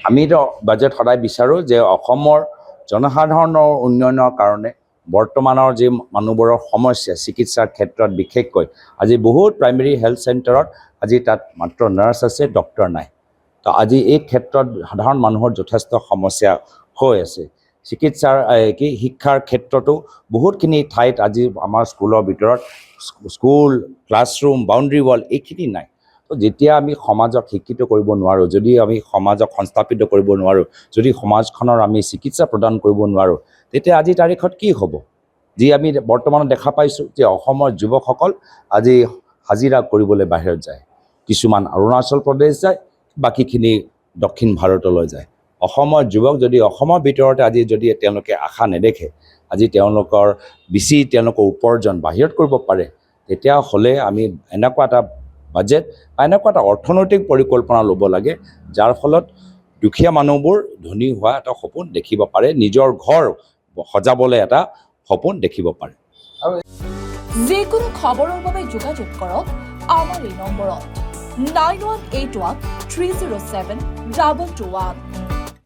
আমিতো বাজেট সদায় বিচাৰোঁ যে অসমৰ জনসাধাৰণৰ উন্নয়নৰ কাৰণে বৰ্তমানৰ যি মানুহবোৰৰ সমস্যা চিকিৎসাৰ ক্ষেত্ৰত বিশেষকৈ আজি বহুত প্ৰাইমেৰী হেল্থ চেণ্টাৰত আজি তাত মাত্ৰ নাৰ্ছ আছে, ডক্টৰ নাই। তো আজি এই ক্ষেত্ৰত সাধাৰণ মানুহৰ যথেষ্ট সমস্যা হৈ আছে। চিকিৎসাৰ শিক্ষাৰ ক্ষেত্ৰতো বহুতখিনি ঠাইত আজি আমাৰ স্কুলৰ ভিতৰত স্কুল, ক্লাছৰুম, বাউণ্ডেৰী ৱাল এইখিনি নাই। তো যেতিয়া আমি সমাজক শিক্ষিত কৰিব নোৱাৰোঁ, যদি আমি সমাজক সংস্থাপিত কৰিব নোৱাৰোঁ, যদি সমাজখনৰ আমি চিকিৎসা প্ৰদান কৰিব নোৱাৰোঁ, তেতিয়া আজিৰ তাৰিখত কি হ'ব? যি আমি বৰ্তমানত দেখা পাইছোঁ যে অসমৰ যুৱকসকল আজি হাজিৰা কৰিবলৈ বাহিৰত যায়, কিছুমান অৰুণাচল প্ৰদেশ যায়, বাকীখিনি দক্ষিণ ভাৰতলৈ যায়। অসমৰ যুৱক যদি অসমৰ ভিতৰতে আজি যদি তেওঁলোকে আশা নেদেখে, আজি তেওঁলোকৰ উপাৰ্জন বাহিৰত কৰিব পাৰে, তেতিয়াহ'লে আমি এনেকুৱা এটা বাজেট বা এনেকুৱা এটা অৰ্থনৈতিক পৰিকল্পনা ল'ব লাগে যাৰ ফলত দুখীয়া মানুহবোৰ ধনী হোৱা এটা সপোন দেখিব পাৰে, নিজৰ ঘৰ সজাবলৈ এটা সপোন দেখিব পাৰে। যিকোনো খবৰৰ বাবে যোগাযোগ কৰক আমাৰ এই নম্বৰত 9181 307 2221।